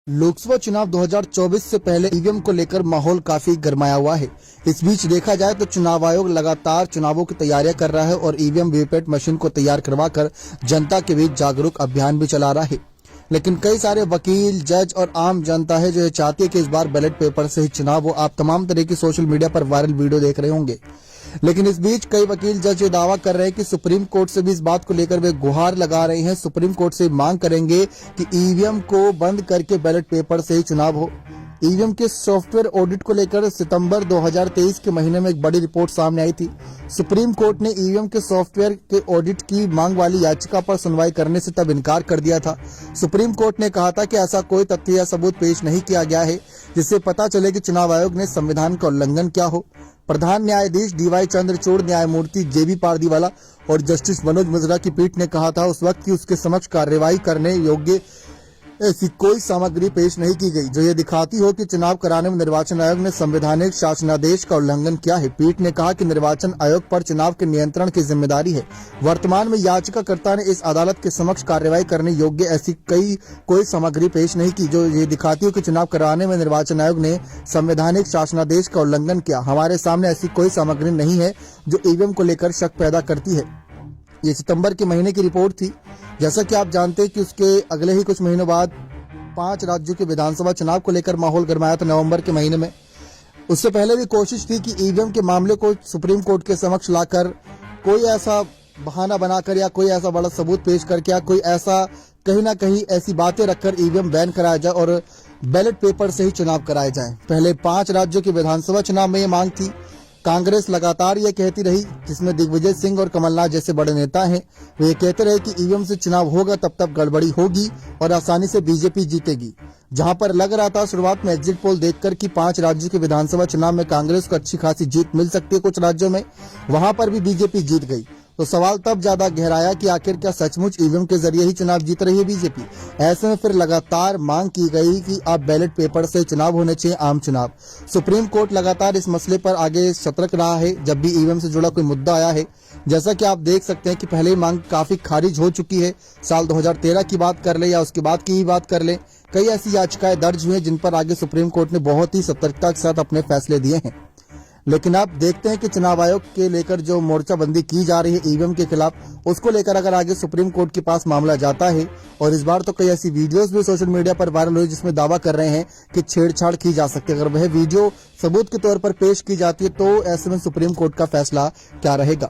लोकसभा चुनाव 2024 से पहले ईवीएम को लेकर माहौल काफी गरमाया हुआ है। इस बीच देखा जाए तो चुनाव आयोग लगातार चुनावों की तैयारियां कर रहा है और ईवीएम वीवीपैट मशीन को तैयार करवाकर जनता के बीच जागरूक अभियान भी चला रहा है। लेकिन कई सारे वकील, जज और आम जनता है जो ये चाहती है कि इस बार बैलेट पेपर से ही चुनाव हो। आप तमाम तरह की सोशल मीडिया पर वायरल वीडियो देख रहे होंगे। लेकिन इस बीच कई वकील, जज ये दावा कर रहे हैं कि सुप्रीम कोर्ट से भी इस बात को लेकर वे गुहार लगा रहे हैं। सुप्रीम कोर्ट से मांग करेंगे कि ईवीएम को बंद करके बैलेट पेपर से ही चुनाव हो। ईवीएम के सॉफ्टवेयर ऑडिट को लेकर सितंबर 2023 के महीने में एक बड़ी रिपोर्ट सामने आई थी। सुप्रीम कोर्ट ने ईवीएम के सॉफ्टवेयर के ऑडिट की मांग वाली याचिका पर सुनवाई करने से तब इनकार कर दिया था। सुप्रीम कोर्ट ने कहा था कि ऐसा कोई तथ्य या सबूत पेश नहीं किया गया है जिससे पता चले कि चुनाव आयोग ने संविधान का उल्लंघन क्या हो। प्रधान न्यायाधीश डीवाई चंद्रचूड़, न्यायमूर्ति जेबी पारदीवाला और जस्टिस मनोज मिश्रा की पीठ ने कहा था उस वक्त कि उसके समक्ष कार्रवाई करने योग्य ऐसी कोई सामग्री पेश नहीं की गई जो ये दिखाती हो कि चुनाव कराने में निर्वाचन आयोग ने संवैधानिक शासनादेश का उल्लंघन किया है। पीठ ने कहा कि निर्वाचन आयोग पर चुनाव के नियंत्रण की जिम्मेदारी है। वर्तमान में याचिकाकर्ता ने इस अदालत के समक्ष कार्रवाई करने योग्य ऐसी कोई सामग्री पेश नहीं की जो ये दिखाती हो कि चुनाव कराने में निर्वाचन आयोग ने संवैधानिक शासनादेश का उल्लंघन किया। हमारे सामने ऐसी कोई सामग्री नहीं है जो ईवीएम को लेकर शक पैदा करती है। ये सितंबर के महीने की रिपोर्ट थी। जैसा कि आप जानते हैं कि उसके अगले ही कुछ महीनों बाद 5 राज्यों के विधानसभा चुनाव को लेकर माहौल गरमाया था नवंबर के महीने में। उससे पहले भी कोशिश थी कि ईवीएम के मामले को सुप्रीम कोर्ट के समक्ष लाकर कोई ऐसा बहाना बनाकर या कोई ऐसा बड़ा सबूत पेश करके या कोई ऐसा कहीं ना कहीं ऐसी बातें रखकर ईवीएम बैन कराया जाए और बैलेट पेपर से ही चुनाव कराए जाए। पहले 5 राज्यों के विधानसभा चुनाव में ये मांग थी। कांग्रेस लगातार ये कहती रही, जिसमें दिग्विजय सिंह और कमलनाथ जैसे बड़े नेता हैं, वे ये कहते रहे कि ईवीएम से चुनाव होगा तब गड़बड़ी होगी और आसानी से बीजेपी जीतेगी। जहां पर लग रहा था शुरुआत में एग्जिट पोल देखकर कि 5 राज्यों के विधानसभा चुनाव में कांग्रेस को अच्छी खासी जीत मिल सकती है कुछ राज्यों में, वहां पर भी बीजेपी जीत गई। तो सवाल तब ज्यादा गहराया कि आखिर क्या सचमुच ईवीएम के जरिए ही चुनाव जीत रही है बीजेपी। ऐसे में फिर लगातार मांग की गई कि अब बैलेट पेपर से चुनाव होने चाहिए, आम चुनाव। सुप्रीम कोर्ट लगातार इस मसले पर आगे सतर्क रहा है जब भी ईवीएम से जुड़ा कोई मुद्दा आया है। जैसा कि आप देख सकते हैं कि पहले ही मांग काफी खारिज हो चुकी है। साल 2013 की बात कर ले या उसके बाद की ही बात कर ले, कई ऐसी याचिकाएं दर्ज हुई हैं जिन पर आगे सुप्रीम कोर्ट ने बहुत ही सतर्कता के साथ अपने फैसले दिए हैं। लेकिन आप देखते हैं कि चुनाव आयोग के लेकर जो मोर्चाबंदी की जा रही है ईवीएम के खिलाफ, उसको लेकर अगर आगे सुप्रीम कोर्ट के पास मामला जाता है, और इस बार तो कई ऐसी वीडियोस भी सोशल मीडिया पर वायरल हुई जिसमें दावा कर रहे हैं कि छेड़छाड़ की जा सकती है। अगर वह वीडियो सबूत के तौर पर पेश की जाती है तो ऐसे में सुप्रीम कोर्ट का फैसला क्या रहेगा।